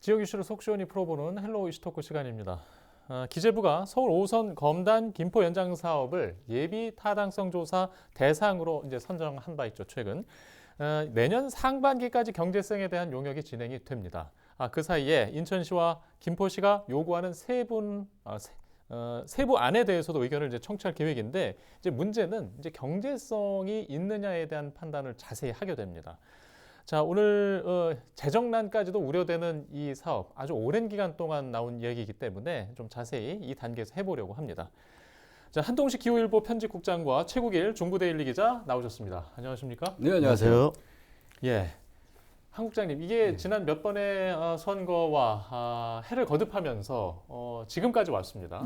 지역 이슈를 속 시원히 풀어보는 헬로우 이슈토크 시간입니다. 기재부가 서울 5호선 검단 김포 연장 사업을 예비 타당성 조사 대상으로 이제 선정한 바 있죠, 최근. 내년 상반기까지 경제성에 대한 용역이 진행이 됩니다. 그 사이에 인천시와 김포시가 요구하는 세부 안에 대해서도 의견을 이제 청취할 계획인데, 이제 문제는 이제 경제성이 있느냐에 대한 판단을 자세히 하게 됩니다. 자, 오늘 재정난까지도 우려되는 이 사업, 아주 오랜 기간 동안 나온 얘기이기 때문에 좀 자세히 이 단계에서 해보려고 합니다. 자, 한동식 기후일보 편집국장과 최국일 중부데일리 기자 나오셨습니다. 안녕하십니까? 네, 안녕하세요. 예, 한 국장님, 이게 지난 몇 번의 선거와 해를 거듭하면서 지금까지 왔습니다.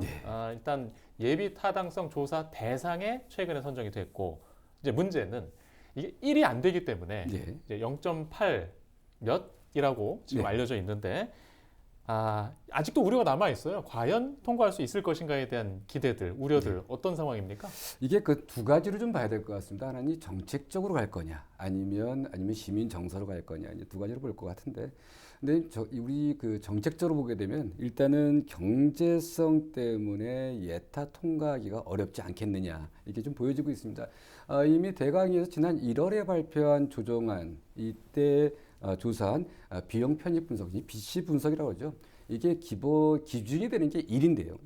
일단 예비 타당성 조사 대상에 최근에 선정이 됐고, 이제 문제는 이게 1이 안 되기 때문에 이제 0.8 몇이라고 지금 알려져 있는데, 아직도 우려가 남아 있어요. 과연 통과할 수 있을 것인가에 대한 기대들, 우려들 어떤 상황입니까? 이게 그 두 가지로 좀 봐야 될 것 같습니다. 하나는 정책적으로 갈 거냐, 아니면 시민 정서로 갈 거냐, 이제 두 가지로 볼 것 같은데, 근데 우리 그 정책적으로 보게 되면 일단은 경제성 때문에 예타 통과하기가 어렵지 않겠느냐, 이게 좀 보여지고 있습니다. 이미 대강에서 지난 1월에 발표한 조정안, 이때 조사한 비용 편입 분석이 BC 분석이라고 하죠. 이게 기준이 되는 게 1인데요.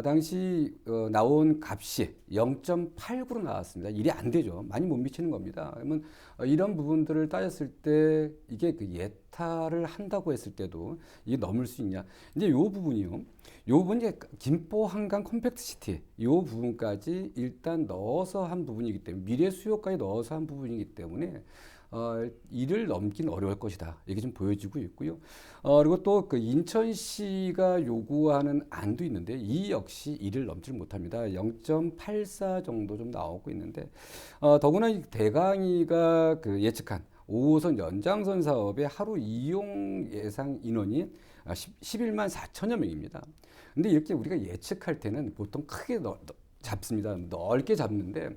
당시 나온 값이 0.89로 나왔습니다. 일이 안 되죠. 많이 못 미치는 겁니다. 그러면 이런 부분들을 따졌을 때 이게 그 예타를 한다고 했을 때도 이게 넘을 수 있냐. 이제 요 부분이요. 요 부분이 김포 한강 컴팩트 시티 요 부분까지 일단 넣어서 한 부분이기 때문에 미래 수요까지 넣어서 한 부분이기 때문에 이를 넘긴 어려울 것이다. 이게 좀 보여지고 있고요. 그리고 또 그 인천시가 요구하는 안도 있는데 이 역시 이를 넘지 못합니다. 0.84 정도 좀 나오고 있는데 더구나 대강이가 그 예측한 5호선 연장선 사업의 하루 이용 예상 인원이 11만 4천여 명입니다. 근데 이렇게 우리가 예측할 때는 보통 크게 잡습니다. 넓게 잡는데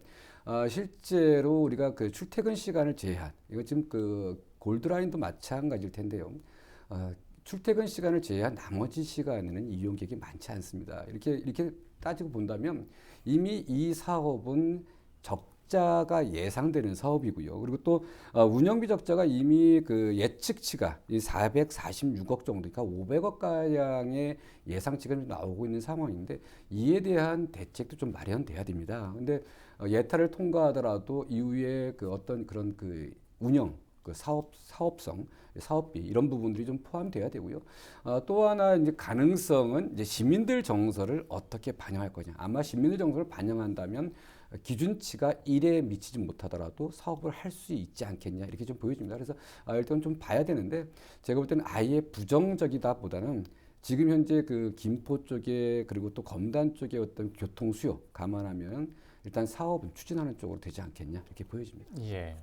실제로 우리가 그 출퇴근 시간을 제한, 이거 지금 그 골드라인도 마찬가지일 텐데요. 출퇴근 시간을 제한 나머지 시간에는 이용객이 많지 않습니다. 이렇게 따지고 본다면 이미 이 사업은 적자가 예상되는 사업이고요. 그리고 또 운영비 적자가 이미 그 예측치가 446억 정도, 그러니까 500억 가량의 예상치가 나오고 있는 상황인데 이에 대한 대책도 좀 마련돼야 됩니다. 근데 예타를 통과하더라도 이후에 그 어떤 그런 그 운영, 그 사업성, 사업비 이런 부분들이 좀 포함돼야 되고요. 또 하나 이제 가능성은 이제 시민들 정서를 어떻게 반영할 거냐. 아마 시민들 정서를 반영한다면 기준치가 1에 미치지 못하더라도 사업을 할 수 있지 않겠냐, 이렇게 좀 보여집니다. 그래서 일단 좀 봐야 되는데 제가 볼 때는 아예 부정적이다보다는 지금 현재 그 김포 쪽에 그리고 또 검단 쪽의 어떤 교통 수요 감안하면 일단 사업은 추진하는 쪽으로 되지 않겠냐, 이렇게 보여집니다. 예.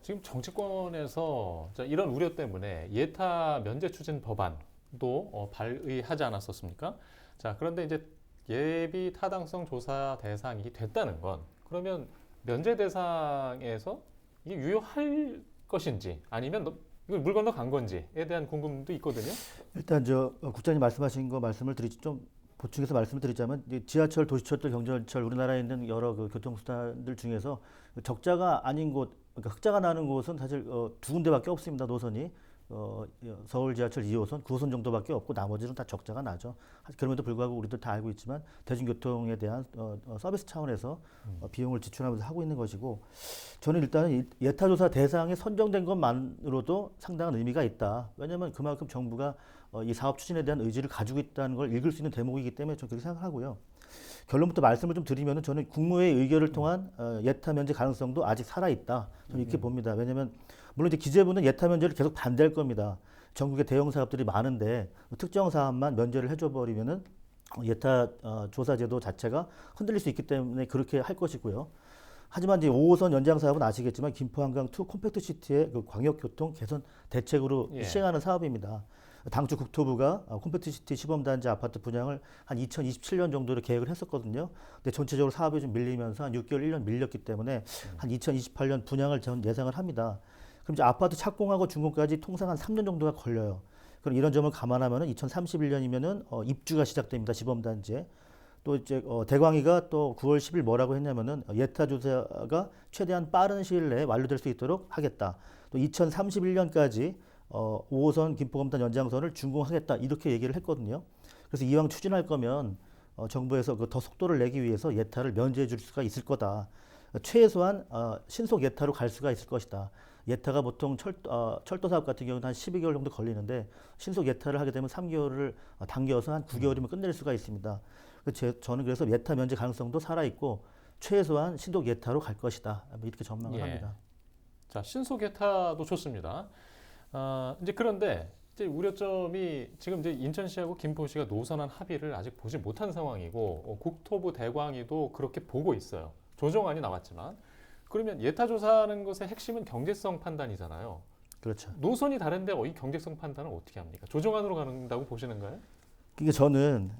지금 정치권에서 이런 우려 때문에 예타 면제 추진 법안도 발의하지 않았었습니까? 자, 그런데 이제 예비 타당성 조사 대상이 됐다는 건 그러면 면제 대상에서 이게 유효할 것인지 아니면 이걸 물 건너 간 건지에 대한 궁금도 있거든요. 일단 국장님 말씀하신 거 말씀을 좀 보충해서 말씀을 드리자면 지하철, 도시철도, 경전철 우리나라에 있는 여러 그 교통수단들 중에서 적자가 아닌 곳, 그러니까 흑자가 나는 곳은 사실 두 군데밖에 없습니다. 노선이 서울 지하철 2호선, 9호선 정도밖에 없고 나머지는 다 적자가 나죠. 그럼에도 불구하고 우리도 다 알고 있지만 대중교통에 대한 서비스 차원에서 비용을 지출하면서 하고 있는 것이고, 저는 일단은 예타조사 대상에 선정된 것만으로도 상당한 의미가 있다. 왜냐하면 그만큼 정부가 이 사업 추진에 대한 의지를 가지고 있다는 걸 읽을 수 있는 대목이기 때문에 저는 그렇게 생각하고요. 결론부터 말씀을 좀 드리면은 저는 국무회의 의결을 통한 예타 면제 가능성도 아직 살아있다. 저는 이렇게 봅니다. 왜냐하면 물론 이제 기재부는 예타 면제를 계속 반대할 겁니다. 전국에 대형 사업들이 많은데 특정 사업만 면제를 해줘 버리면은 예타 조사 제도 자체가 흔들릴 수 있기 때문에 그렇게 할 것이고요. 하지만 이제 5호선 연장 사업은 아시겠지만 김포 한강 2 컴팩트 시티의 그 광역교통 개선 대책으로 시행하는 사업입니다. 당초 국토부가 컴팩트시티 시범단지 아파트 분양을 한 2027년 정도로 계획을 했었거든요. 근데 전체적으로 사업이 좀 밀리면서 한 6개월, 1년 밀렸기 때문에 한 2028년 분양을 전 예상을 합니다. 그럼 이제 아파트 착공하고 준공까지 통상 한 3년 정도가 걸려요. 그럼 이런 점을 감안하면은 2031년이면은 입주가 시작됩니다. 시범단지에. 또 이제 대광이가 또 9월 10일 뭐라고 했냐면은 예타 조사가 최대한 빠른 시일 내에 완료될 수 있도록 하겠다. 또 2031년까지 5호선 김포검단 연장선을 준공하겠다 이렇게 얘기를 했거든요. 그래서 이왕 추진할 거면 정부에서 그 더 속도를 내기 위해서 예타를 면제해 줄 수가 있을 거다. 최소한 신속 예타로 갈 수가 있을 것이다. 예타가 보통 철도 사업 같은 경우는 한 12개월 정도 걸리는데 신속 예타를 하게 되면 3개월을 당겨서 한 9개월이면 끝낼 수가 있습니다. 저는 그래서 예타 면제 가능성도 살아 있고 최소한 신속 예타로 갈 것이다. 뭐 이렇게 전망을 예. 합니다. 자, 신속 예타도 좋습니다. 이제 그런데 이제 우려점이 지금 이제 인천시하고 김포시가 노선안 합의를 아직 보지 못한 상황이고 국토부 대광위도 그렇게 보고 있어요. 조정안이 나왔지만 그러면 예타 조사하는 것의 핵심은 경제성 판단이잖아요. 그렇죠. 노선이 다른데 이 경제성 판단은 어떻게 합니까? 조정안으로 가는다고 보시는가요? 그러니까 저는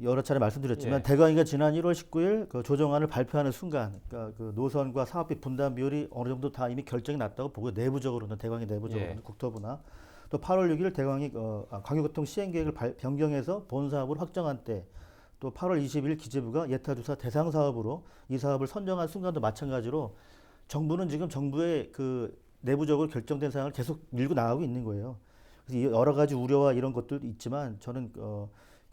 여러 차례 말씀드렸지만 예. 대광위가 지난 1월 19일 그 조정안을 발표하는 순간 그러니까 그 노선과 사업비 분담 비율이 어느 정도 다 이미 결정이 났다고 보고 내부적으로는 대광위 내부적으로는 예. 국토부나 또 8월 6일 대광위 광역교통 시행계획을 변경해서 본 사업을 확정한 때 또 8월 20일 기재부가 예타조사 대상 사업으로 이 사업을 선정한 순간도 마찬가지로 정부는 지금 정부의 그 내부적으로 결정된 사항을 계속 밀고 나가고 있는 거예요. 그래서 여러 가지 우려와 이런 것들도 있지만 저는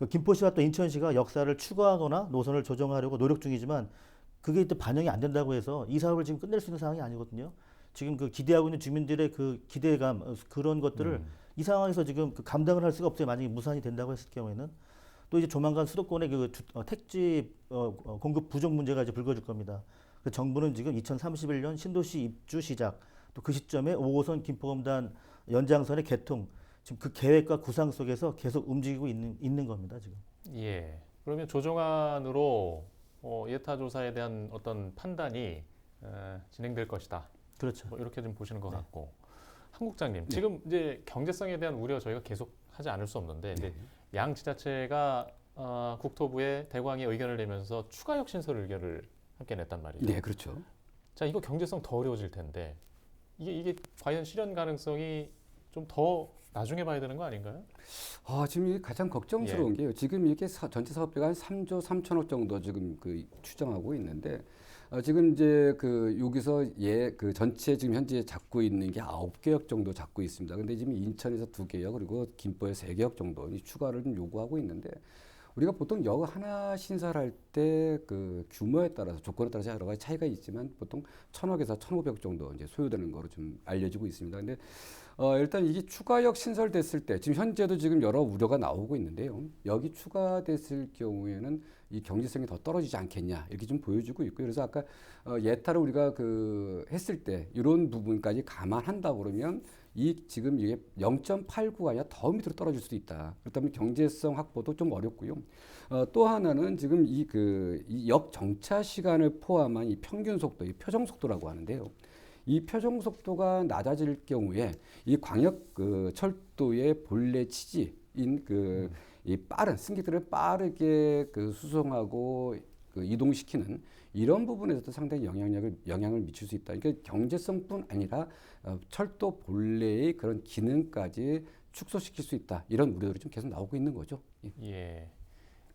김포시와 또 인천시가 역사를 추가하거나 노선을 조정하려고 노력 중이지만 그게 또 반영이 안 된다고 해서 이 사업을 지금 끝낼 수 있는 상황이 아니거든요. 지금 그 기대하고 있는 주민들의 그 기대감 그런 것들을 이 상황에서 지금 그 감당을 할 수가 없어요. 만약에 무산이 된다고 했을 경우에는 또 이제 조만간 수도권의 그 택지 공급 부족 문제가 이제 불거질 겁니다. 그 정부는 지금 2031년 신도시 입주 시작 또 그 시점에 5호선 김포검단 연장선의 개통 지금 그 계획과 구상 속에서 계속 움직이고 있는 겁니다, 지금. 예. 그러면 조정안으로 예타 조사에 대한 어떤 판단이 진행될 것이다. 그렇죠. 뭐 이렇게 좀 보시는 것 네. 같고. 한국장님, 지금 이제 경제성에 대한 우려 저희가 계속 하지 않을 수 없는데 이제 양 지자체가 국토부에 대광의 의견을 내면서 추가 혁신설 의견을 함께 냈단 말이죠. 네, 그렇죠. 자, 이거 경제성 더 어려워질 텐데 이게 과연 실현 가능성이 좀 더 나중에 봐야 되는 거 아닌가요? 지금 이게 가장 걱정스러운 게요. 지금 이게 전체 사업비가 한 3조 3천억 정도 지금 그 추정하고 있는데 지금 이제 그 여기서 그 전체 지금 현재 잡고 있는 게 9개역 정도 잡고 있습니다. 근데 지금 인천에서 2개역 그리고 김포에서 3개역 정도 추가를 좀 요구하고 있는데 우리가 보통 역 하나 신설할 때 그 규모에 따라서 조건에 따라서 여러 가지 차이가 있지만 보통 1,000억에서 1,500억 정도 이제 소요되는 거로 좀 알려지고 있습니다. 근데 일단 이게 추가역 신설됐을 때 지금 현재도 지금 여러 우려가 나오고 있는데요. 여기 추가됐을 경우에는 이 경제성이 더 떨어지지 않겠냐 이렇게 좀 보여주고 있고요. 그래서 아까 예타를 우리가 그 했을 때 이런 부분까지 감안한다 그러면 이 지금 이게 0.89가 아니라 더 밑으로 떨어질 수도 있다. 그렇다면 경제성 확보도 좀 어렵고요. 또 하나는 지금 이 역 정차 시간을 포함한 이 평균 속도, 이 표정 속도라고 하는데요. 이 표정 속도가 낮아질 경우에 이 광역 그 철도의 본래 취지인 이 빠른 승객들을 빠르게 그 수송하고 그 이동시키는 이런 부분에서도 상당히 영향을 미칠 수 있다. 그러니까 경제성뿐 아니라 철도 본래의 그런 기능까지 축소시킬 수 있다. 이런 우려들이 좀 계속 나오고 있는 거죠. 예.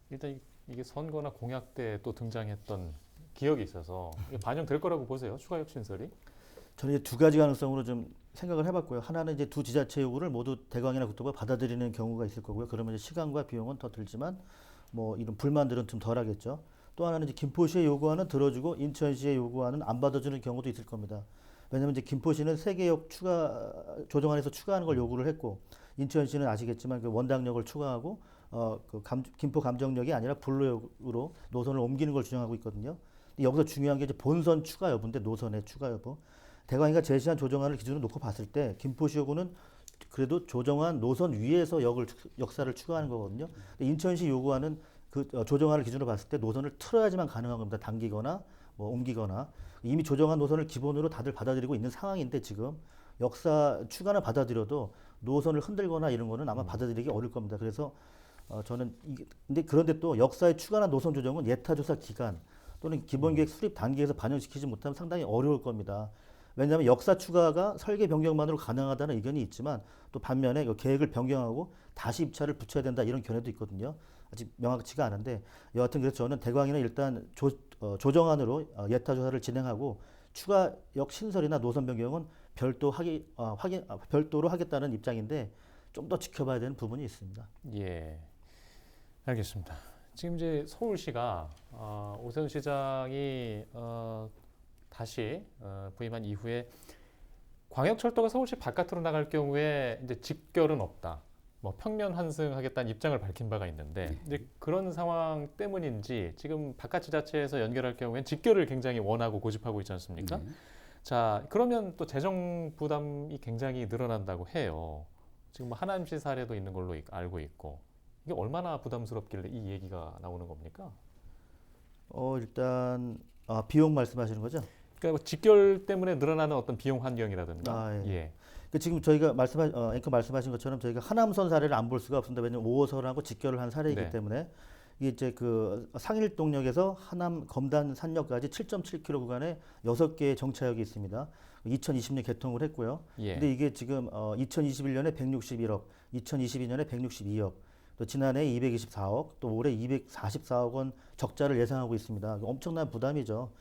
일단 이게 선거나 공약 때 또 등장했던 기억이 있어서 이게 반영될 거라고 보세요. 추가 혁신설이. 저는 이제 두 가지 가능성으로 좀 생각을 해봤고요. 하나는 이제 두 지자체 요구를 모두 대광이나 국토부가 받아들이는 경우가 있을 거고요. 그러면 이제 시간과 비용은 더 들지만 뭐 이런 불만들은 좀 덜하겠죠. 또 하나는 이제 김포시의 요구안은 들어주고 인천시의 요구안은 안 받아주는 경우도 있을 겁니다. 왜냐하면 이제 김포시는 3개역 조정안에서 추가하는 걸 요구를 했고 인천시는 아시겠지만 그 원당역을 추가하고 김포 감정역이 아니라 불로역으로 노선을 옮기는 걸 주장하고 있거든요. 여기서 중요한 게 이제 본선 추가 여부인데 노선의 추가 여부. 대광이가 제시한 조정안을 기준으로 놓고 봤을 때 김포시 요구는 그래도 조정안 노선 위에서 역사를 추가하는 거거든요. 근데 인천시 요구안은 그 조정안을 기준으로 봤을 때 노선을 틀어야지만 가능한 겁니다. 당기거나 뭐 옮기거나 이미 조정안 노선을 기본으로 다들 받아들이고 있는 상황인데 지금 역사 추가는 받아들여도 노선을 흔들거나 이런 거는 아마 받아들이기 어려울 겁니다. 그래서 저는 근데 그런데 또 역사에 추가한 노선 조정은 예타 조사 기간 또는 기본계획 수립 단계에서 반영시키지 못하면 상당히 어려울 겁니다. 왜냐하면 역사 추가가 설계 변경만으로 가능하다는 의견이 있지만 또 반면에 그 계획을 변경하고 다시 입찰을 붙여야 된다 이런 견해도 있거든요. 아직 명확치가 않은데 여하튼 그래서 저는 대광이는 일단 조정안으로 예타 조사를 진행하고 추가 역 신설이나 노선 변경은 별도로 하겠다는 입장인데 좀 더 지켜봐야 되는 부분이 있습니다. 예, 알겠습니다. 지금 이제 서울시가 오세훈 시장이 다시 부임한 이후에 광역철도가 서울시 바깥으로 나갈 경우에 이제 직결은 없다. 뭐 평면 환승하겠다는 입장을 밝힌 바가 있는데 이제 그런 상황 때문인지 지금 바깥 지자체에서 연결할 경우엔 직결을 굉장히 원하고 고집하고 있지 않습니까? 자, 그러면 또 재정 부담이 굉장히 늘어난다고 해요. 지금 뭐 하남시 사례도 있는 걸로 알고 있고 이게 얼마나 부담스럽길래 이 얘기가 나오는 겁니까? 일단 비용 말씀하시는 거죠? 그러니까 뭐 직결 때문에 늘어나는 어떤 비용 환경이라든가. 예. 예. 그 지금 저희가 앵커 말씀하신 것처럼 저희가 하남선 사례를 안 볼 수가 없습니다. 왜냐하면 5호선하고 직결을 한 사례이기 네. 때문에 이게 이제 그 상일동역에서 하남 검단 산역까지 7.7km 구간에 6개의 정차역이 있습니다. 2020년 개통을 했고요. 예. 근데 이게 지금 2021년에 161억, 2022년에 162억, 또 지난해 224억, 또 올해 244억 원 적자를 예상하고 있습니다. 엄청난 부담이죠.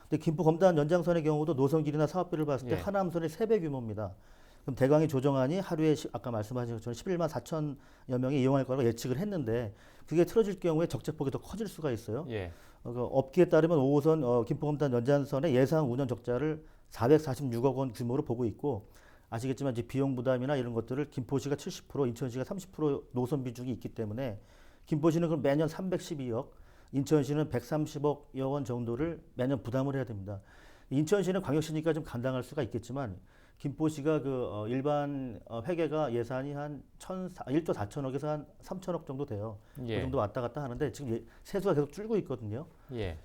근데 김포 검단 연장선의 경우도 노선길이나 사업비를 봤을 때 예. 하남선의 3배 규모입니다. 그럼 대광이 조정안이 하루에 아까 말씀하신 것처럼 11만 4천여 명이 이용할 거라고 예측을 했는데 그게 틀어질 경우에 적재폭이 더 커질 수가 있어요. 예. 그 업계에 따르면 5호선 김포검단 연장선의 예상 운영 적자를 446억 원 규모로 보고 있고 아시겠지만 이제 비용 부담이나 이런 것들을 김포시가 70%, 인천시가 30% 노선 비중이 있기 때문에 김포시는 그럼 매년 312억, 인천시는 130억여 원 정도를 매년 부담을 해야 됩니다. 인천시는 광역시니까 좀 감당할 수가 있겠지만 김포시가 그 일반 회계가 예산이 한 1조 4천억에서 한 3천억 정도 돼요. 예. 그 정도 왔다 갔다 하는데 지금 세수가 계속 줄고 있거든요. 예.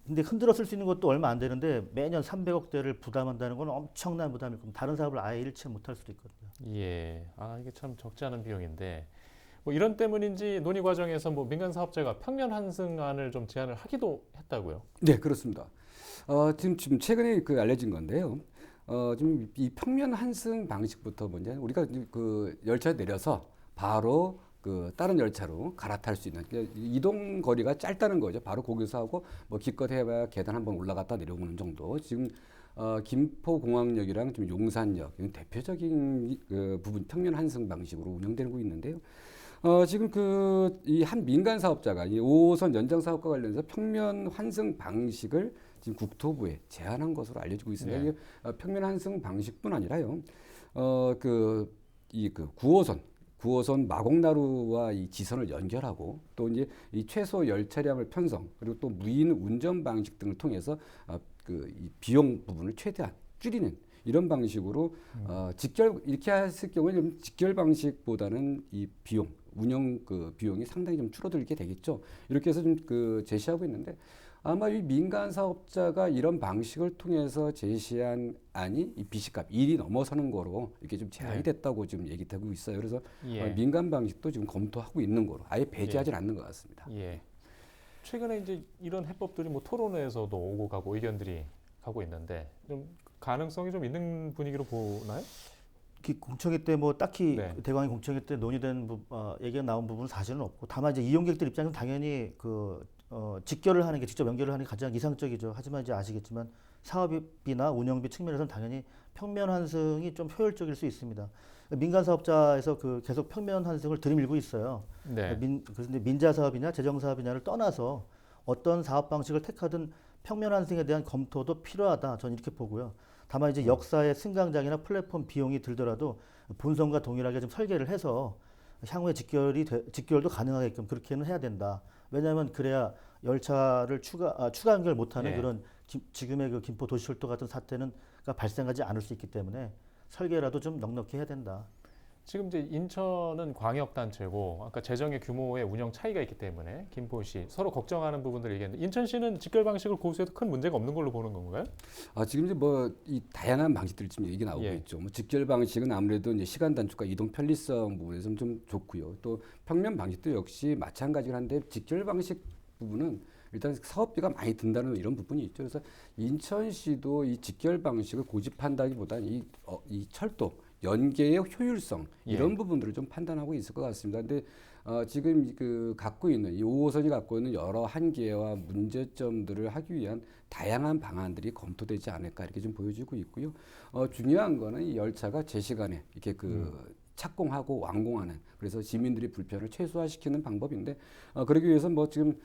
근데 흔들어 쓸 수 있는 것도 얼마 안 되는데 매년 300억대를 부담한다는 건 엄청난 부담일 겁니다. 다른 사업을 아예 일체 못할 수도 있거든요. 예. 이게 참 적지 않은 비용인데 뭐 이런 때문인지 논의 과정에서 뭐 민간 사업자가 평면 환승안을 좀 제안을 하기도 했다고요. 네, 그렇습니다. 지금 최근에 그 알려진 건데요. 지금 이 평면 환승 방식부터 뭐냐, 우리가 그 열차 내려서 바로 그 다른 열차로 갈아탈 수 있는 그러니까 이동 거리가 짧다는 거죠. 바로 거기서 하고 뭐 기껏 해봐야 계단 한번 올라갔다 내려오는 정도. 지금 김포공항역이랑 지금 용산역 이런 대표적인 그 부분 평면 환승 방식으로 운영되고 있는데요. 지금 그 이 한 민간 사업자가 이 5호선 연장 사업과 관련해서 평면 환승 방식을 지금 국토부에 제안한 것으로 알려지고 있습니다. 네. 이게 평면 환승 방식뿐 아니라요. 그 9호선 마곡나루와 이 지선을 연결하고 또 이제 이 최소 열차량을 편성 그리고 또 무인 운전 방식 등을 통해서 그 이 비용 부분을 최대한 줄이는 이런 방식으로 직결 이렇게 했을 경우에 좀 직결 방식보다는 이 비용 운영 그 비용이 상당히 좀 줄어들게 되겠죠. 이렇게 해서 좀 그 제시하고 있는데 아마 이 민간 사업자가 이런 방식을 통해서 제시한 안이 이 비시값 1이 넘어서는 거로 이렇게 좀 제한이 됐다고 지금 얘기되고 있어요. 그래서 예. 민간 방식도 지금 검토하고 있는 거로 아예 배제하지 않는 것 같습니다. 예. 최근에 이제 이런 해법들이 뭐 토론회에서도 오고 가고 의견들이 가고 있는데 좀 가능성이 좀 있는 분위기로 보나요? 공청회 때 뭐 딱히 네. 대광이 공청회 때 논의된 얘기가 나온 부분은 사실은 없고 다만 이제 이용객들 입장에서는 당연히 직결을 하는 게 직접 연결을 하는 게 가장 이상적이죠. 하지만 이제 아시겠지만 사업비나 운영비 측면에서는 당연히 평면 환승이 좀 효율적일 수 있습니다. 민간 사업자에서 계속 평면 환승을 들이밀고 있어요. 네. 그래서 민자 사업이냐 재정 사업이냐를 떠나서 어떤 사업 방식을 택하든 평면 환승에 대한 검토도 필요하다. 저는 이렇게 보고요. 다만 이제 역사의 승강장이나 플랫폼 비용이 들더라도 본선과 동일하게 좀 설계를 해서 향후에 직결도 가능하게끔 그렇게는 해야 된다. 왜냐하면 그래야 열차를 추가 연결 못하는 네. 그런 지금의 그 김포 도시철도 같은 사태는 발생하지 않을 수 있기 때문에 설계라도 좀 넉넉히 해야 된다. 지금 이제 인천은 광역단체고 아까 재정의 규모의 운영 차이가 있기 때문에 김포시 서로 걱정하는 부분들을 얘기했는데 인천시는 직결 방식을 고수해도 큰 문제가 없는 걸로 보는 건가요? 지금 이제 뭐 이 다양한 방식들이 지금 얘기 나오고 예. 있죠. 뭐 직결 방식은 아무래도 이제 시간 단축과 이동 편리성 부분에서 좀 좋고요. 또 평면 방식도 역시 마찬가지긴 한데 직결 방식 부분은 일단 사업비가 많이 든다는 이런 부분이 있죠. 그래서 인천시도 이 직결 방식을 고집한다기보다는 이 철도 연계의 효율성 이런 부분들을 좀 판단하고 있을 것 같습니다. 근데 지금 그 갖고 있는 이 5호선이 갖고 있는 여러 한계와 문제점들을 하기 위한 다양한 방안들이 검토되지 않을까 이렇게 좀 보여지고 있고요. 중요한 거는 이 열차가 제 시간에 이렇게 착공하고 완공하는 그래서 시민들이 불편을 최소화시키는 방법인데 그러기 위해서 뭐 지금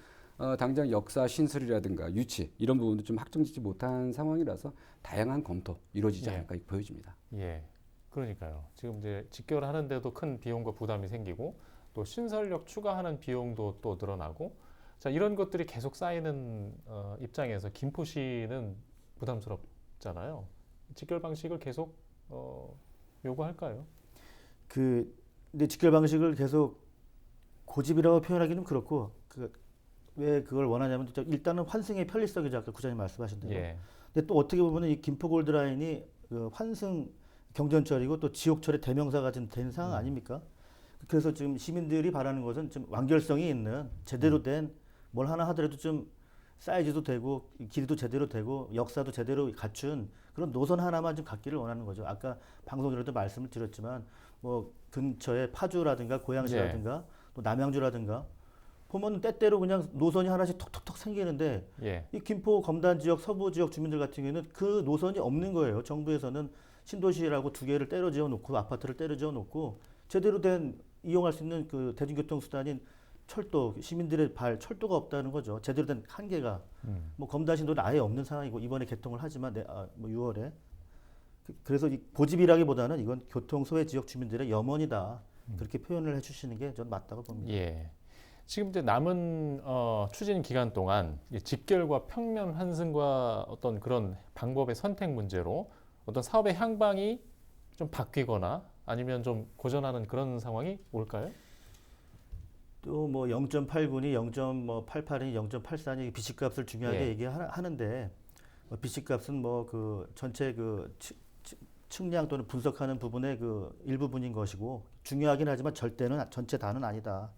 당장 역사 신설이라든가 유치 이런 부분도 좀 확정짓지 못한 상황이라서 다양한 검토 이루어지지 않을까 보여집니다. 예, 그러니까요. 지금 이제 직결하는데도 큰 비용과 부담이 생기고 또 신설력 추가하는 비용도 또 늘어나고 자 이런 것들이 계속 쌓이는 입장에서 김포시는 부담스럽잖아요. 직결 방식을 계속 요구할까요? 근데 직결 방식을 계속 고집이라고 표현하기는 그렇고 왜 그걸 원하냐면 일단은 환승의 편리성이죠. 아까 구장님 말씀하신 대로. 예. 근데 또 어떻게 보면 이 김포 골드라인이 환승 경전철이고 또 지옥철의 대명사가 지금 된 상황 아닙니까? 그래서 지금 시민들이 바라는 것은 좀 완결성이 있는 제대로 된 뭘 하나 하더라도 좀 사이즈도 되고 길이도 제대로 되고 역사도 제대로 갖춘 그런 노선 하나만 좀 갖기를 원하는 거죠. 아까 방송에서도 말씀을 드렸지만 뭐 근처에 파주라든가 고양시라든가 또 남양주라든가 보면 때때로 그냥 노선이 하나씩 톡톡톡 생기는데 이 김포 검단 지역 서부 지역 주민들 같은 경우에는 그 노선이 없는 거예요. 정부에서는 신도시라고 두 개를 때려 지어 놓고 아파트를 때려 지어 놓고 제대로 된 이용할 수 있는 그 대중교통 수단인 철도 시민들의 철도가 없다는 거죠. 제대로 된 한계가 뭐 검단신도는 아예 없는 상황이고 이번에 개통을 하지만 뭐 6월에 그래서 이 고집이라기보다는 이건 교통 소외 지역 주민들의 염원이다 그렇게 표현을 해주시는 게 전 맞다고 봅니다. 예. 지금 이제 남은 추진 기간 동안 직결과 평면 환승과 어떤 그런 방법의 선택 문제로 어떤 사업의 향방이 좀 바뀌거나 아니면 좀 고전하는 그런 상황이 올까요? 또 뭐 0.8군이 0.88이 0.84니 비식값을 중요하게 얘기하는데 비식값은 뭐 그 전체 그 측량 또는 분석하는 부분의 그 일부분인 것이고 중요하긴 하지만 절대는 전체 다는 아니다.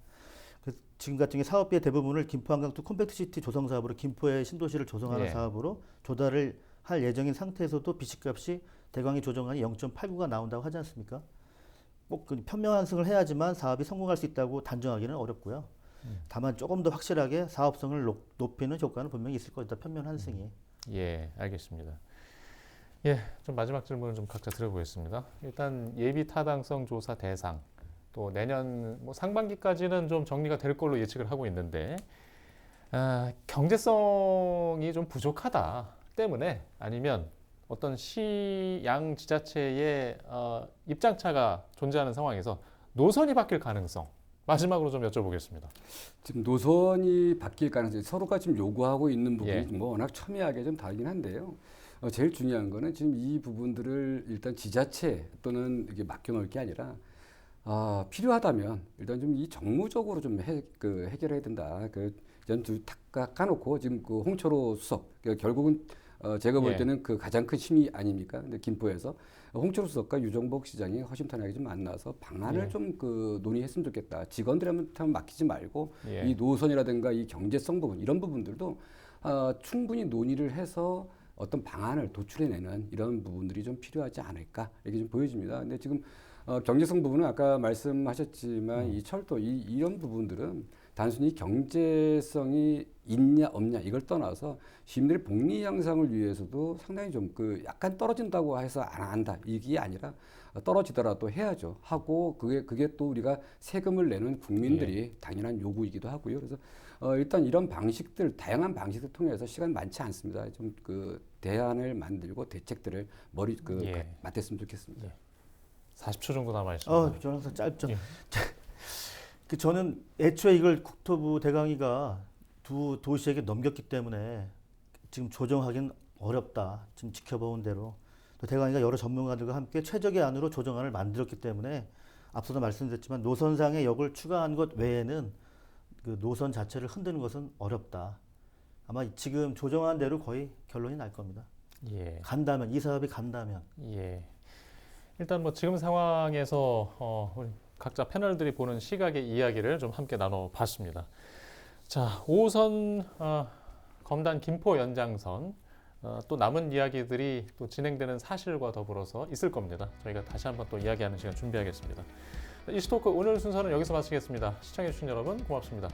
지금 같은 경우 사업비의 대부분을 김포한강투 컴팩트시티 조성 사업으로 김포의 신도시를 조성하는 사업으로 조달을 할 예정인 상태에서도 비식값이 대광이 조정안이 0.89가 나온다고 하지 않습니까? 꼭 편명 환승을 해야지만 사업이 성공할 수 있다고 단정하기는 어렵고요. 다만 조금 더 확실하게 사업성을 높이는 효과는 분명히 있을 것이다. 편면 환승이. 예, 알겠습니다. 예, 좀 마지막 질문을 좀 각자 드려보겠습니다. 일단 예비 타당성 조사 대상 또 내년 뭐 상반기까지는 좀 정리가 될 걸로 예측을 하고 있는데 경제성이 좀 부족하다 때문에 아니면 어떤 시양 지자체의 입장차가 존재하는 상황에서 노선이 바뀔 가능성 마지막으로 좀 여쭤보겠습니다. 지금 노선이 바뀔 가능성이 서로가 지금 요구하고 있는 부분이 뭐 워낙 첨예하게 좀 다르긴 한데요. 제일 중요한 거는 지금 이 부분들을 일단 지자체 또는 이게 맡겨놓을 게 아니라 필요하다면 일단 좀 이 정무적으로 좀 해결해야 된다. 탁 까놓고 지금 그 홍철호 수석 결국은 제가 볼 때는 그 가장 큰 힘이 아닙니까? 근데 김포에서 홍철호 수석과 유정복 시장이 허심탄회하게 좀 만나서 방안을 좀 논의했으면 좋겠다. 직원들한테 맡기지 말고 이 노선이라든가 이 경제성 부분 이런 부분들도 충분히 논의를 해서 어떤 방안을 도출해내는 이런 부분들이 좀 필요하지 않을까 이렇게 좀 보여집니다. 근데 지금 경제성 부분은 아까 말씀하셨지만 이 철도 이런 부분들은 단순히 경제성이 있냐 없냐 이걸 떠나서 시민들의 복리 향상을 위해서도 상당히 좀 약간 떨어진다고 해서 안 한다 이게 아니라 떨어지더라도 해야죠 하고 그게 또 우리가 세금을 내는 국민들이 당연한 요구이기도 하고요. 그래서 일단 이런 방식들 다양한 방식을 통해서 시간 많지 않습니다. 좀 대안을 만들고 대책들을 맞댔으면 좋겠습니다. 40초 정도 남아 있습니다. 저는 항상 짧죠. 저는 애초에 이걸 국토부 대강위가 두 도시에게 넘겼기 때문에 지금 조정하기는 어렵다. 지금 지켜본 대로. 또 대강위가 여러 전문가들과 함께 최적의 안으로 조정안을 만들었기 때문에 앞서도 말씀드렸지만 노선상의 역을 추가한 것 외에는 그 노선 자체를 흔드는 것은 어렵다. 아마 지금 조정한 대로 거의 결론이 날 겁니다. 간다면 이 사업이 간다면. 일단 뭐 지금 상황에서 우리 각자 패널들이 보는 시각의 이야기를 좀 함께 나눠봤습니다. 자, 5호선 검단 김포 연장선 또 남은 이야기들이 또 진행되는 사실과 더불어서 있을 겁니다. 저희가 다시 한번 또 이야기하는 시간 준비하겠습니다. 이슈토크 오늘 순서는 여기서 마치겠습니다. 시청해주신 여러분 고맙습니다.